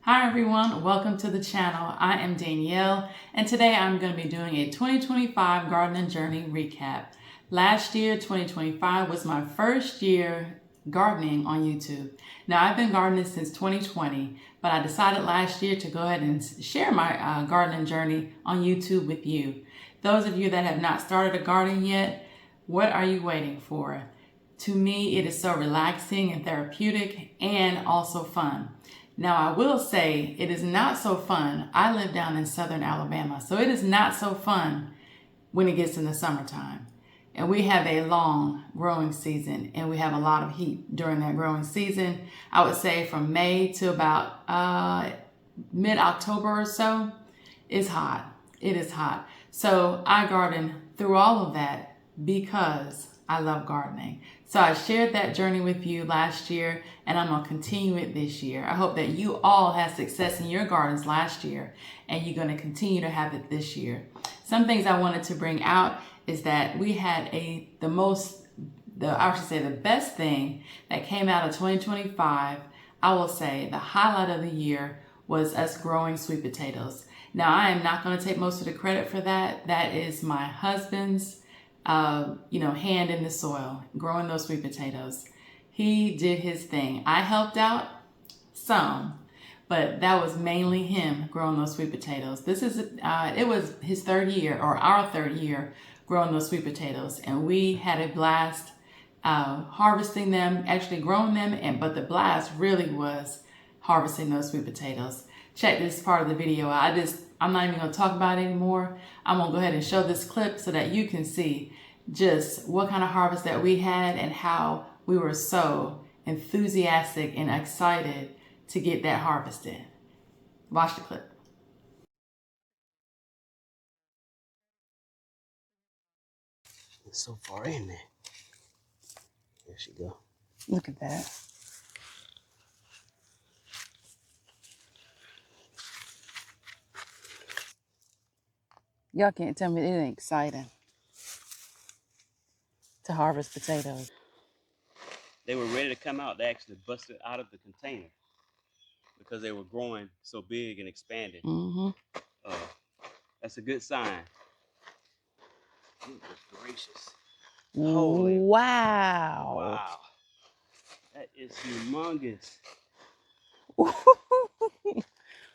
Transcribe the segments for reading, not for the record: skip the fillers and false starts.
Hi everyone, welcome to the channel. I am Danielle and today I'm going to be doing a 2025 gardening journey recap. Last year, 2025, was my first year gardening on YouTube. Now I've been gardening since 2020, but I decided last year to go ahead and share my gardening journey on YouTube with you. Those of you that have not started a garden yet, what are you waiting for? To me, it is so relaxing and therapeutic and also fun. Now, I will say it is not so fun. I live down in southern Alabama, so it is not so fun when it gets in the summertime. And we have a long growing season, and we have a lot of heat during that growing season. I would say from May to about mid-October or so, it's hot. It is hot. So I garden through all of that because I love gardening. So I shared that journey with you last year and I'm gonna continue it this year. I hope that you all had success in your gardens last year and you're gonna continue to have it this year. Some things I wanted to bring out is that we had the best thing that came out of 2025. I will say the highlight of the year was us growing sweet potatoes. Now I am not gonna take most of the credit for that. That is my husband's hand in the soil, growing those sweet potatoes. He did his thing. I helped out some, but that was mainly him growing those sweet potatoes. It was his third year, or our third year, growing those sweet potatoes, and we had a blast harvesting them, actually growing them, but the blast really was harvesting those sweet potatoes. Check this part of the video out. I'm not even going to talk about it anymore. I'm going to go ahead and show this clip so that you can see just what kind of harvest that we had and how we were so enthusiastic and excited to get that harvested. Watch the clip. It's so far in there. There she go. Look at that. Y'all can't tell me it ain't exciting to harvest potatoes. They were ready to come out. They actually busted out of the container because they were growing so big and expanding. That's a good sign. Goodness gracious. Holy wow. Wow. That is humongous. Wow.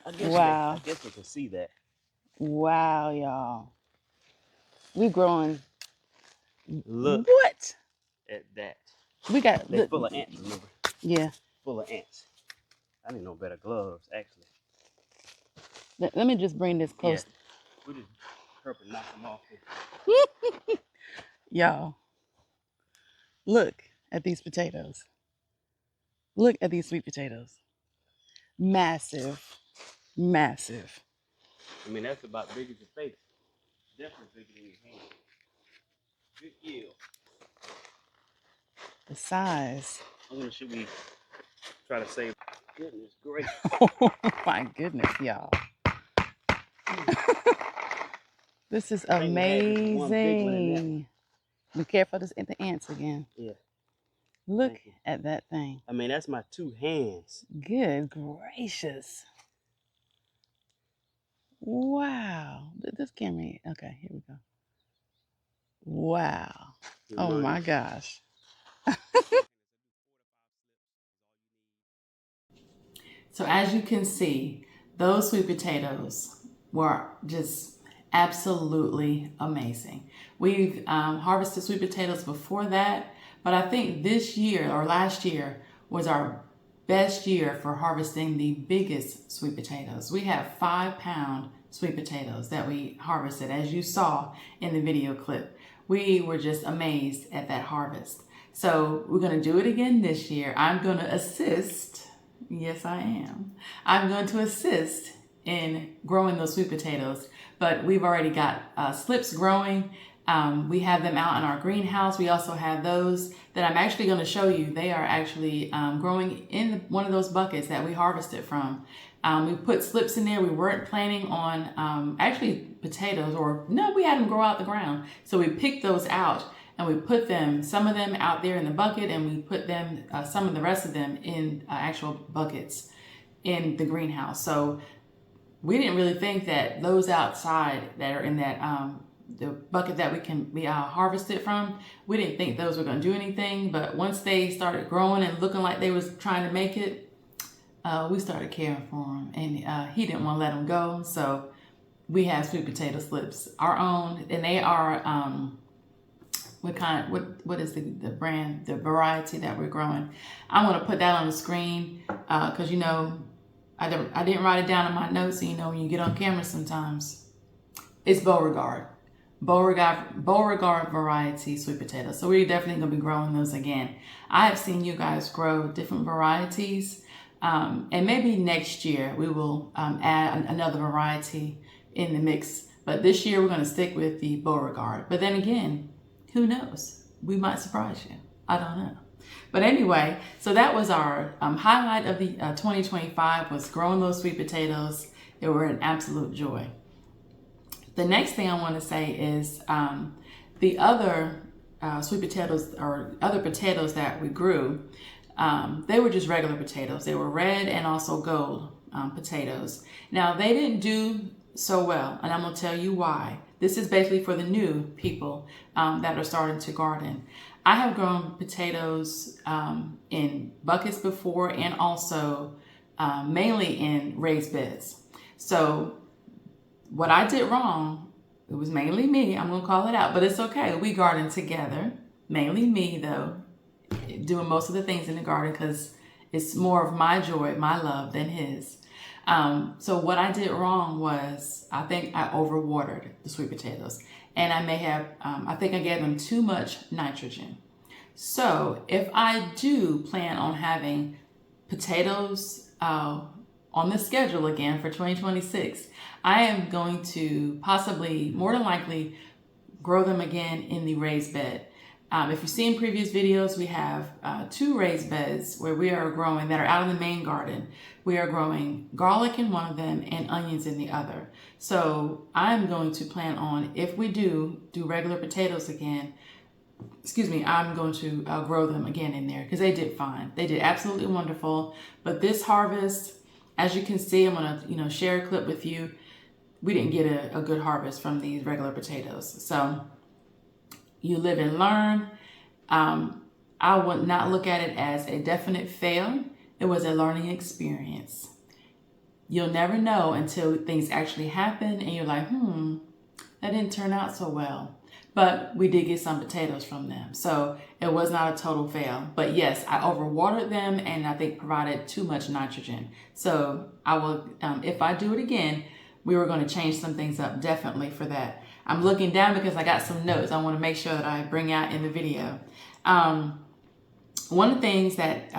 I guess we can see that. Wow, y'all. We growing. Look what? at that. We got. They're full of ants, remember? Yeah. Full of ants. I need no better gloves, actually. Let me just bring this close. Yeah. We just purple knock them off. Y'all, look at these potatoes. Look at these sweet potatoes. Massive. Massive. I mean, that's about big as your face. Definitely bigger than your hand. Good yield. The size. Should we try to save? Goodness gracious. Oh my goodness, y'all. This is amazing. Be careful, this ain't the ants again. Yeah. Look at that thing. I mean, that's my two hands. Good gracious. Wow. This camera. Okay, here we go. Wow. Oh my gosh. So as you can see, those sweet potatoes were just absolutely amazing. We've harvested sweet potatoes before that, but I think this year or last year was our best year for harvesting the biggest sweet potatoes. We have 5-pound sweet potatoes that we harvested, as you saw in the video clip. We were just amazed at that harvest. So we're going to do it again this year. I'm going to assist. Yes, I am. I'm going to assist in growing those sweet potatoes, but we've already got slips growing. We have them out in our greenhouse. We also have those that I'm actually going to show you. They are actually growing in one of those buckets that we harvested from. We put slips in there. We weren't planning on actually potatoes, or no, we had them grow out the ground. So we picked those out and we put them, some of them out there in the bucket, and we put them, some of the rest of them in actual buckets. in the greenhouse. So we didn't really think that those outside that are in that the bucket that we can be harvested from, we didn't think those were going to do anything. But once they started growing and looking like they was trying to make it, we started caring for them, and he didn't want to let them go. So we have sweet potato slips, our own, and they are what is the brand, the variety that we're growing. I want to put that on the screen because you know I didn't write it down in my notes. So you know when you get on camera sometimes, it's Beauregard variety sweet potatoes. So we're definitely gonna be growing those again. I have seen you guys grow different varieties, and maybe next year we will add another variety in the mix. But this year we're gonna stick with the Beauregard. But then again, who knows? We might surprise you. I don't know. But anyway, so that was our highlight of the 2025 was growing those sweet potatoes. They were an absolute joy. The next thing I want to say is the other sweet potatoes or other potatoes that we grew, they were just regular potatoes. They were red and also gold potatoes. Now they didn't do so well, and I'm going to tell you why. This is basically for the new people that are starting to garden. I have grown potatoes in buckets before and also mainly in raised beds. So what I did wrong, it was mainly me. I'm going to call it out, but it's okay. We garden together. Mainly me, though, doing most of the things in the garden because it's more of my joy, my love than his. So what I did wrong was I think I overwatered the sweet potatoes, and I may have, I think I gave them too much nitrogen. So if I do plan on having potatoes on the schedule again for 2026, I am going to possibly, more than likely, grow them again in the raised bed. If you've seen previous videos, we have 2 raised beds where we are growing that are out in the main garden. We are growing garlic in one of them and onions in the other. So I'm going to plan on, if we do regular potatoes again, I'm going to grow them again in there because they did fine. They did absolutely wonderful. But this harvest, as you can see, I'm going to share a clip with you. We didn't get a good harvest from these regular potatoes. So you live and learn. I would not look at it as a definite fail. It was a learning experience. You'll never know until things actually happen and you're like, that didn't turn out so well. But we did get some potatoes from them. So it was not a total fail. But yes, I overwatered them and I think provided too much nitrogen. So I will, if I do it again, we were going to change some things up definitely for that. I'm looking down because I got some notes I want to make sure that I bring out in the video. One of the things that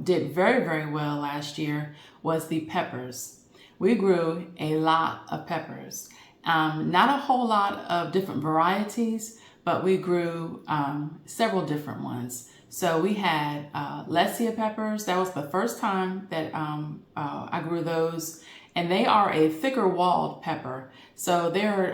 did very, very well last year was the peppers. We grew a lot of peppers. Not a whole lot of different varieties, but we grew several different ones. So we had Lecia peppers. That was the first time that I grew those. And they are a thicker walled pepper. So they're,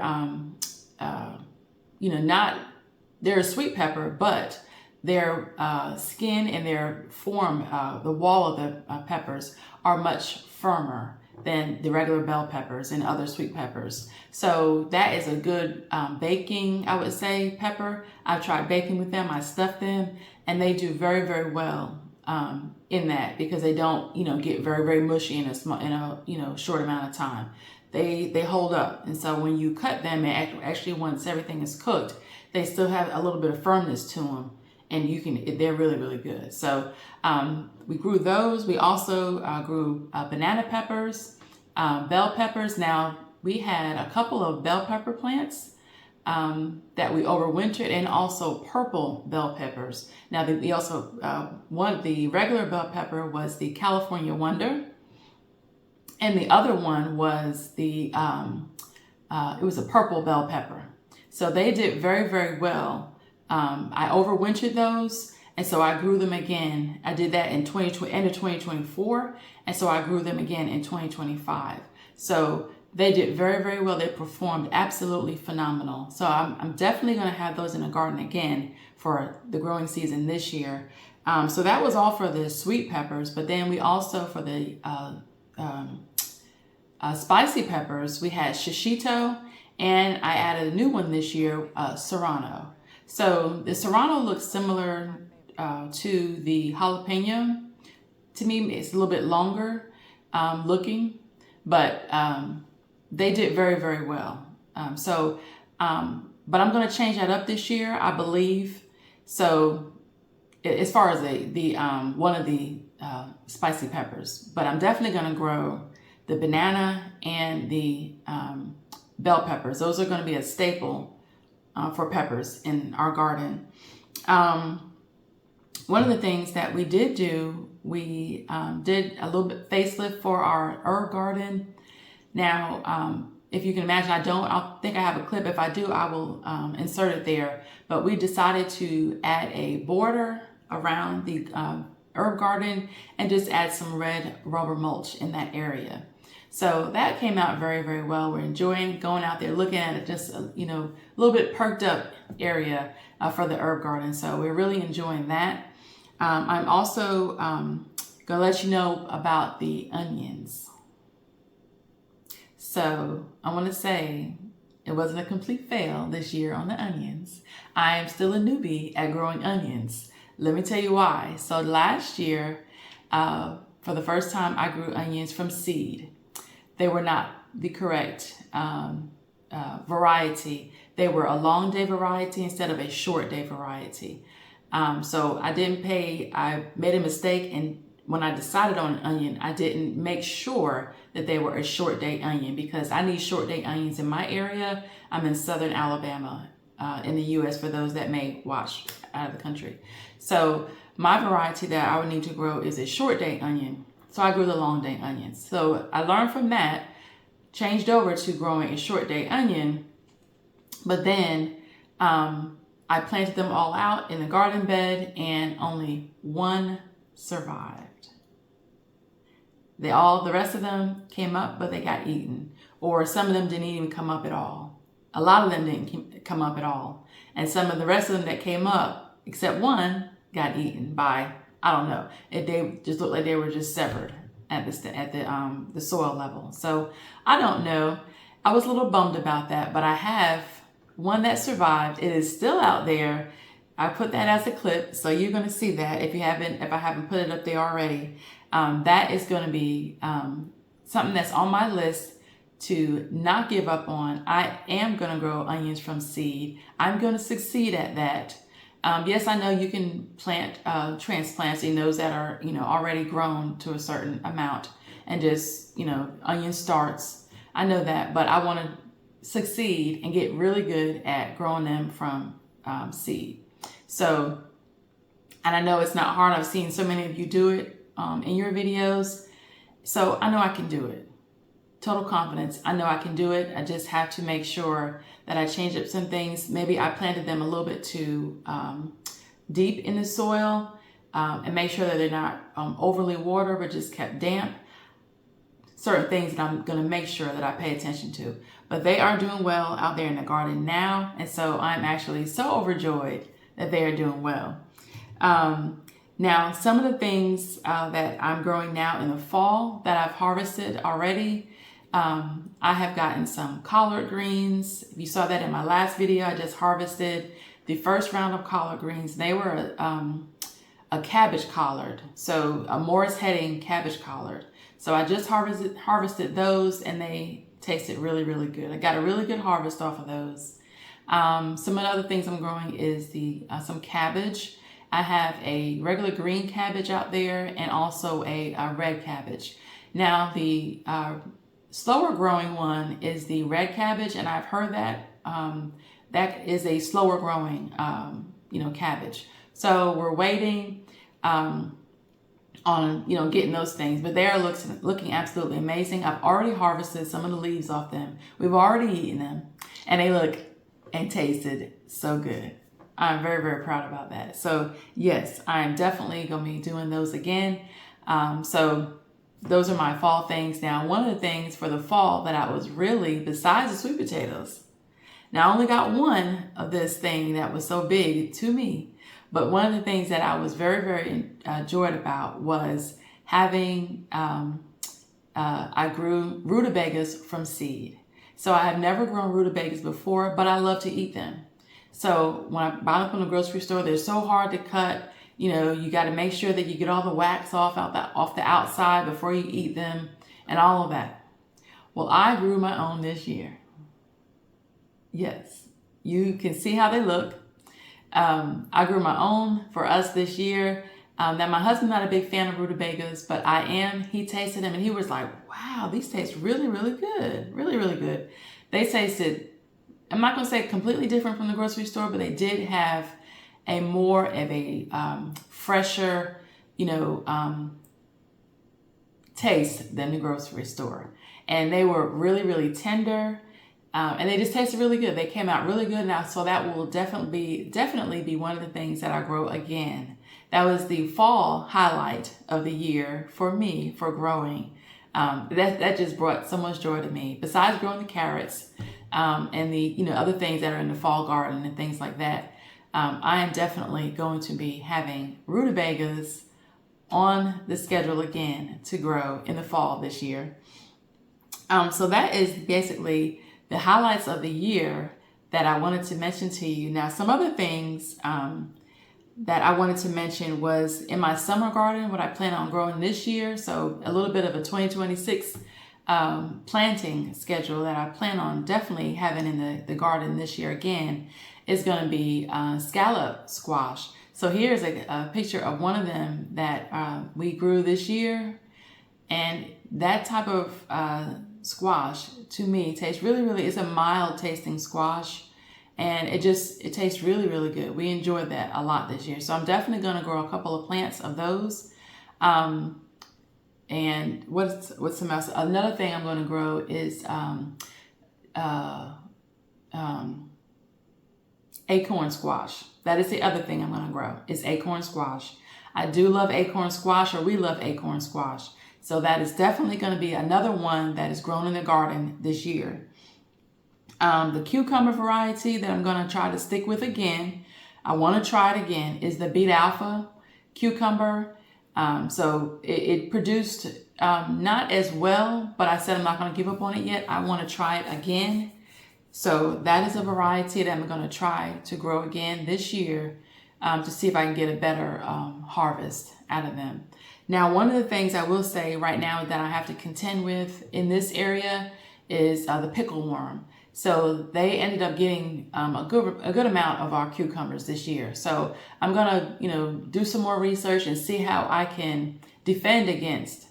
they're a sweet pepper, but their skin and their form, the wall of the peppers are much firmer than the regular bell peppers and other sweet peppers. So that is a good baking, I would say, pepper. I've tried baking with them. I stuff them and they do very, very well in that because they don't, get very, very mushy in a short amount of time. They hold up. And so when you cut them, and actually once everything is cooked, they still have a little bit of firmness to them. And they're really, really good. So we grew those. We also grew banana peppers, bell peppers. Now we had a couple of bell pepper plants that we overwintered, and also purple bell peppers. Now we also, the regular bell pepper was the California Wonder, and the other one was it was a purple bell pepper. So they did very, very well. I overwintered those, and so I grew them again. I did that in end of 2024, and so I grew them again in 2025. So They did very, very well. They performed absolutely phenomenal. So I'm definitely going to have those in the garden again for the growing season this year. So that was all for the sweet peppers, but then we also, for the spicy peppers, we had shishito, and I added a new one this year, serrano. So the serrano looks similar to the jalapeno. To me, it's a little bit longer looking, but they did very, very well. But I'm going to change that up this year, I believe. So as far as the one of the spicy peppers, but I'm definitely going to grow the banana and the bell peppers. Those are going to be a staple for peppers in our garden. One of the things that we did do, we did a little bit facelift for our herb garden. Now, if you can imagine, I think I have a clip. If I do, I will insert it there. But we decided to add a border around the herb garden and just add some red rubber mulch in that area. So that came out very, very well. We're enjoying going out there, looking at it, just, a little bit perked up area for the herb garden. So we're really enjoying that. I'm also going to let you know about the onions. So I want to say it wasn't a complete fail this year on the onions. I am still a newbie at growing onions. Let me tell you why. So last year, for the first time, I grew onions from seed. They were not the correct variety. They were a long day variety instead of a short day variety. So I made a mistake, and when I decided on an onion, I didn't make sure that they were a short day onion, because I need short day onions in my area. I'm in southern Alabama in the U.S. for those that may watch out of the country. So my variety that I would need to grow is a short day onion. So I grew the long day onions. So I learned from that, changed over to growing a short day onion, but then I planted them all out in the garden bed and only one survived. The rest of them came up, but they got eaten. Or some of them didn't even come up at all. A lot of them didn't come up at all. And some of the rest of them that came up, except one, got eaten by, I don't know. They just looked like they were just severed at the soil level. So I don't know. I was a little bummed about that, but I have one that survived. It is still out there. I put that as a clip, so you're going to see that if I haven't put it up there already. That is going to be something that's on my list to not give up on. I am going to grow onions from seed. I'm going to succeed at that. Yes, I know you can plant transplanting those that are already grown to a certain amount and just onion starts. I know that, but I want to succeed and get really good at growing them from seed. So, and I know it's not hard. I've seen so many of you do it in your videos. So I know I can do it. Total confidence. I know I can do it. I just have to make sure that I change up some things. Maybe I planted them a little bit too deep in the soil and make sure that they're not overly watered, but just kept damp. Certain things that I'm going to make sure that I pay attention to. But they are doing well out there in the garden now. And so I'm actually so overjoyed that they are doing well. Now, some of the things that I'm growing now in the fall that I've harvested already, I have gotten some collard greens. If you saw that in my last video, I just harvested the first round of collard greens. They were a cabbage collard, so a Morris Heading cabbage collard. So I just harvested those, and they tasted really, really good. I got a really good harvest off of those. Some of the other things I'm growing is some cabbage. I have a regular green cabbage out there and also a red cabbage. Now the slower growing one is the red cabbage, and I've heard that that is a slower growing cabbage. So we're waiting on getting those things, but they are looking absolutely amazing. I've already harvested some of the leaves off them. We've already eaten them, and they look and tasted so good. I'm very, very proud about that. So yes, I am definitely going to be doing those again. So those are my fall things. Now, one of the things for the fall that I was really, besides the sweet potatoes, now I only got one of this thing that was so big to me, but one of the things that I was very, very joyed about was having, I grew rutabagas from seed. So I have never grown rutabagas before, but I love to eat them. So when I buy them from the grocery store, they're so hard to cut. You know, you got to make sure that you get all the wax off the outside before you eat them and all of that. Well, I grew my own this year. Yes, you can see how they look. I grew my own for us this year. Now my husband's not a big fan of rutabagas, but I am. He tasted them and he was like, wow, these taste really, really good. Really, really good. They tasted, I'm not going to say completely different from the grocery store, but they did have a more of a fresher, taste than the grocery store. And they were really, really tender. And they just tasted really good. They came out really good now, so that will definitely be one of the things that I grow again. That was the fall highlight of the year for me for growing. That just brought so much joy to me. Besides growing the carrots and the other things that are in the fall garden and things like that, I am definitely going to be having rutabagas on the schedule again to grow in the fall this year. So that is basically the highlights of the year that I wanted to mention to you. Now, some other things that I wanted to mention was in my summer garden, what I plan on growing this year. So a little bit of a 2026 planting schedule that I plan on definitely having in the garden this year again is going to be scallop squash. So here's a picture of one of them that we grew this year. And that type of squash to me tastes really, really, it's a mild tasting squash, and it tastes really, really good. We enjoyed that a lot this year. So I'm definitely going to grow a couple of plants of those. And what's some else? Another thing I'm going to grow is acorn squash. That is the other thing I'm going to grow is acorn squash. I do love acorn squash, or we love acorn squash. So that is definitely going to be another one that is grown in the garden this year. The cucumber variety that I'm going to try to stick with again, I want to try it again, is the Beet Alpha cucumber. So it produced not as well, but I said I'm not going to give up on it yet. I want to try it again. So that is a variety that I'm going to try to grow again this year to see if I can get a better harvest out of them. Now, one of the things I will say right now that I have to contend with in this area is the pickle worm. So they ended up getting a good amount of our cucumbers this year. So I'm gonna, do some more research and see how I can defend against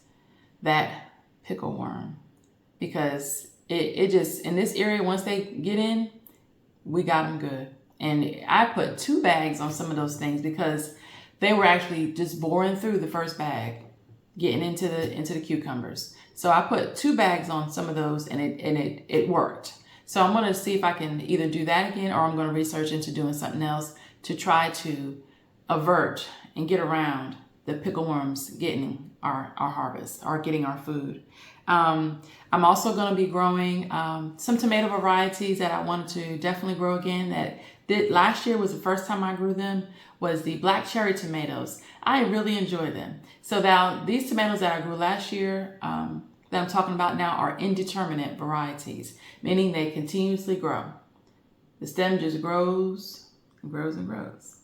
that pickle worm, because it just, in this area, once they get in, we got them good. And I put 2 bags on some of those things because they were actually just boring through the first bag, getting into the cucumbers. So I put 2 bags on some of those, and it worked. So I'm going to see if I can either do that again, or I'm going to research into doing something else to try to avert and get around the pickle worms getting our harvest or getting our food. I'm also going to be growing some tomato varieties that I wanted to definitely grow again. Last year was the first time I grew them, was the black cherry tomatoes. I really enjoyed them. So now these tomatoes that I grew last year that I'm talking about now are indeterminate varieties, meaning they continuously grow. The stem just grows and grows and grows.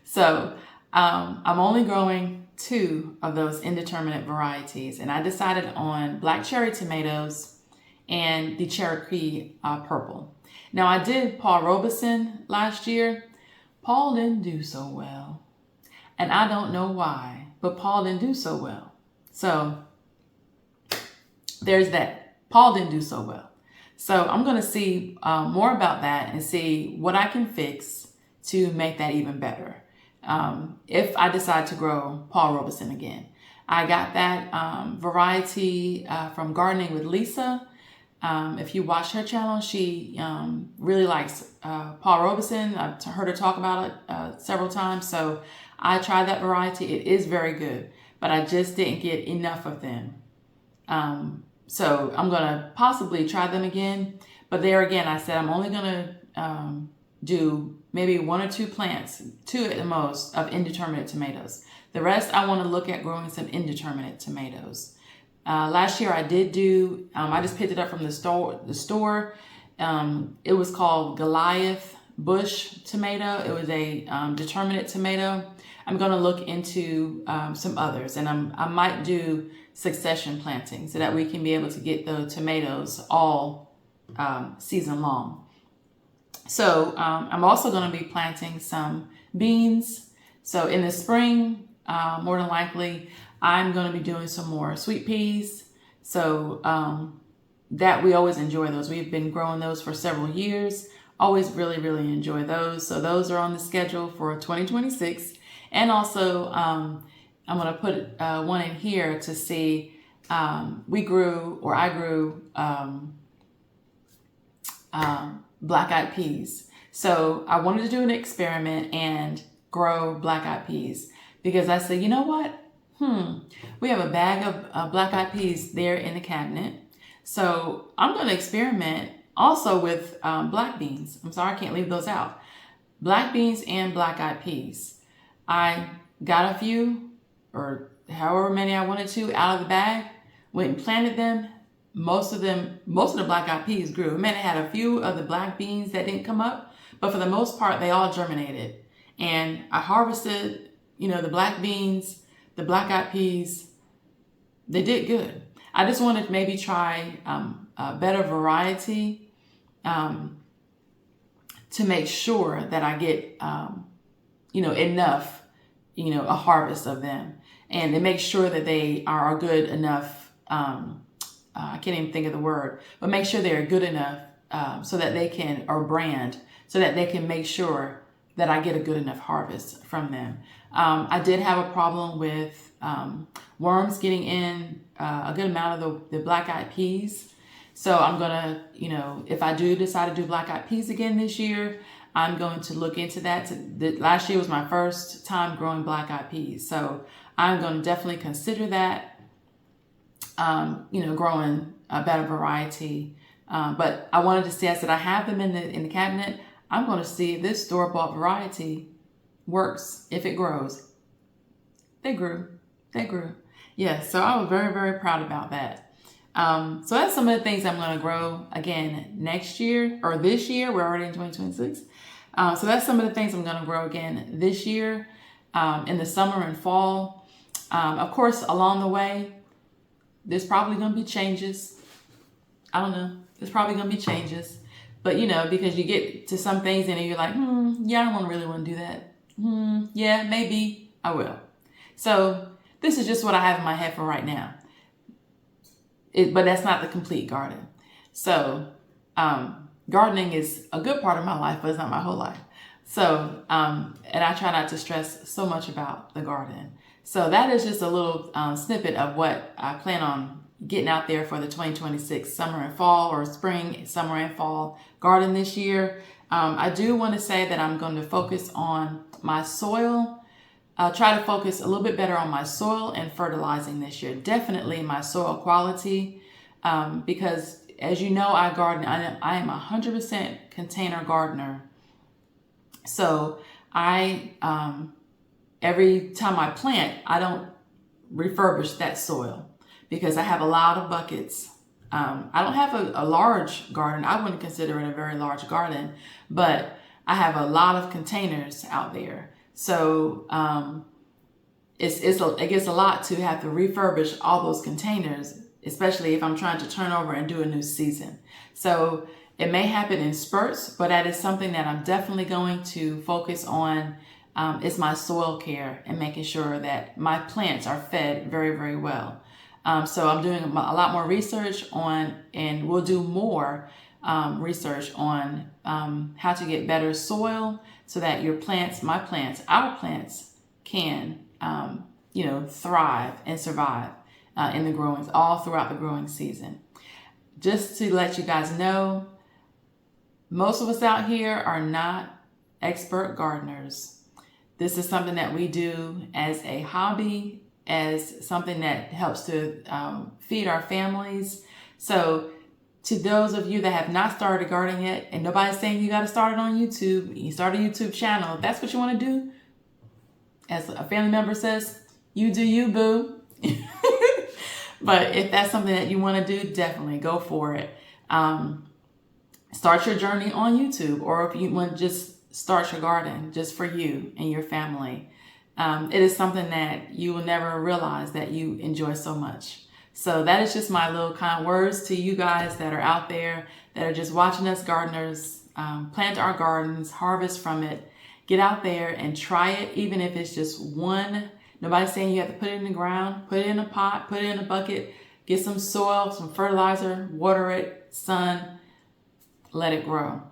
So I'm only growing 2 of those indeterminate varieties, and I decided on black cherry tomatoes and the Cherokee purple. Now, I did Paul Robeson last year. Paul didn't do so well, and I don't know why, but Paul didn't do so well. So there's that. Paul didn't do so well. So I'm going to see more about that and see what I can fix to make that even better. If I decide to grow Paul Robeson again. I got that variety from Gardening with Lisa. If you watch her channel, she really likes Paul Robeson. I've heard her talk about it several times. So I tried that variety. It is very good, but I just didn't get enough of them. So I'm going to possibly try them again. But there again, I said I'm only going to do maybe 1 or 2 plants, 2 at the most, of indeterminate tomatoes. The rest, I want to look at growing some indeterminate tomatoes. Last year I did do, I just picked it up from the store. It was called Goliath Bush tomato. It was a determinate tomato. I'm going to look into some others, and I might do succession planting so that we can be able to get the tomatoes all season long. So I'm also going to be planting some beans. So in the spring, more than likely, I'm going to be doing some more sweet peas. So that we always enjoy those. We've been growing those for several years. Always really, really enjoy those. So those are on the schedule for 2026. And also, I'm going to put one in here to see, I grew black-eyed peas. So I wanted to do an experiment and grow black-eyed peas because I said, you know what? We have a bag of black-eyed peas there in the cabinet. So I'm going to experiment also with black beans. I'm sorry, I can't leave those out. Black beans and black-eyed peas. I got a few, or however many I wanted to, out of the bag, went and planted them. Most of the black-eyed peas grew. It meant it had a few of the black beans that didn't come up, but for the most part, they all germinated. And I harvested, the black beans, the black-eyed peas. They did good. I just wanted to maybe try a better variety to make sure that I get, enough, a harvest of them, and to make sure that they are good enough. I can't even think of the word, but make sure they're good enough so that they can, or brand, so that they can make sure that I get a good enough harvest from them. I did have a problem with worms getting in a good amount of the black-eyed peas. So I'm going to, if I do decide to do black-eyed peas again this year, I'm going to look into that. Last year was my first time growing black-eyed peas. So I'm going to definitely consider that, growing a better variety. But I wanted to see, I said, I have them in the cabinet. I'm going to see if this store-bought variety works, if it grows. They grew. Yeah, so I was very, very proud about that. So that's some of the things I'm going to grow again next year, or this year. We're already in 2026. So that's some of the things I'm going to grow again this year, in the summer and fall. Of course, along the way, there's probably going to be changes. I don't know. There's probably going to be changes. But, because you get to some things and you're like, yeah, I don't really want to do that. Yeah, maybe I will. So this is just what I have in my head for right now. But that's not the complete garden. So gardening is a good part of my life, but it's not my whole life. So, and I try not to stress so much about the garden. So that is just a little snippet of what I plan on getting out there for the 2026 summer and fall, or spring, summer and fall garden this year. I do want to say that I'm going to focus on my soil. I'll try to focus a little bit better on my soil and fertilizing this year. Definitely my soil quality, because as you know, I garden. I am 100% container gardener. So I, every time I plant, I don't refurbish that soil because I have a lot of buckets. I don't have a large garden. I wouldn't consider it a very large garden, but I have a lot of containers out there. So it gets a lot to have to refurbish all those containers, especially if I'm trying to turn over and do a new season. So it may happen in spurts, but that is something that I'm definitely going to focus on. Is my soil care and making sure that my plants are fed very, very well. So I'm doing a lot more research on, and we'll do more research on how to get better soil so that your plants, my plants, our plants can, thrive and survive in the growing, all throughout the growing season. Just to let you guys know, most of us out here are not expert gardeners. This is something that we do as a hobby, as something that helps to feed our families. So to those of you that have not started gardening yet, and nobody's saying you got to start it on YouTube, you start a YouTube channel, if that's what you want to do, as a family member says, you do you, boo. But if that's something that you want to do, definitely go for it. Start your journey on YouTube, or if you want to just start your garden just for you and your family. It is something that you will never realize that you enjoy so much. So that is just my little kind words to you guys that are out there that are just watching us gardeners plant our gardens, harvest from it. Get out there and try it, even if it's just one. Nobody's saying you have to put it in the ground. Put it in a pot, put it in a bucket, get some soil, some fertilizer, water it, sun, let it grow.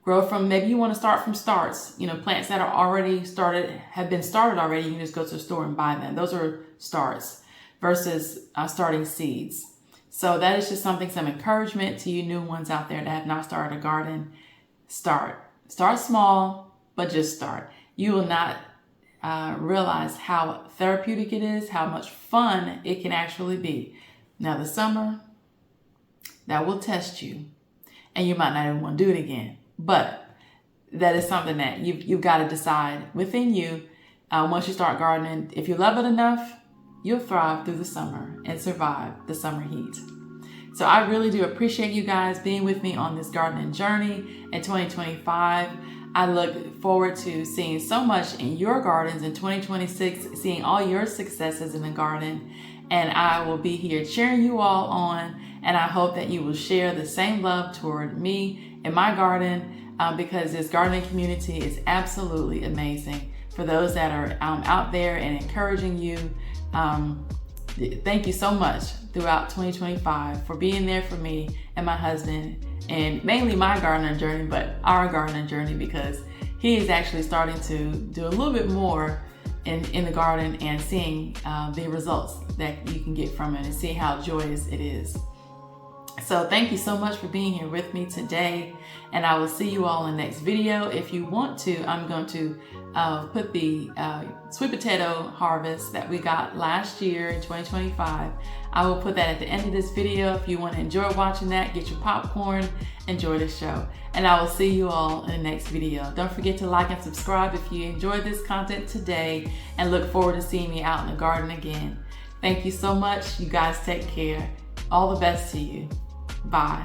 Grow from, maybe you want to start from starts. You know, plants that are already started, have been started already, you can just go to the store and buy them. Those are starts versus starting seeds. So that is just something, some encouragement to you new ones out there that have not started a garden. Start small, but just start. You will not realize how therapeutic it is, how much fun it can actually be. Now the summer, that will test you, and you might not even want to do it again. But that is something that you've got to decide within you. Once you start gardening, if you love it enough, you'll thrive through the summer and survive the summer heat. So I really do appreciate you guys being with me on this gardening journey in 2025. I look forward to seeing so much in your gardens in 2026, seeing all your successes in the garden. And I will be here cheering you all on. And I hope that you will share the same love toward me and my garden, because this gardening community is absolutely amazing. For those that are out there and encouraging you, thank you so much throughout 2025 for being there for me and my husband, and mainly my gardening journey, but our gardening journey, because he is actually starting to do a little bit more in the garden and seeing the results that you can get from it and see how joyous it is. So thank you so much for being here with me today, and I will see you all in the next video. If you want to, I'm going to put the sweet potato harvest that we got last year in 2025. I will put that at the end of this video. If you want to enjoy watching that, get your popcorn, enjoy the show. And I will see you all in the next video. Don't forget to like and subscribe if you enjoyed this content today, and look forward to seeing me out in the garden again. Thank you so much. You guys take care. All the best to you. Bye.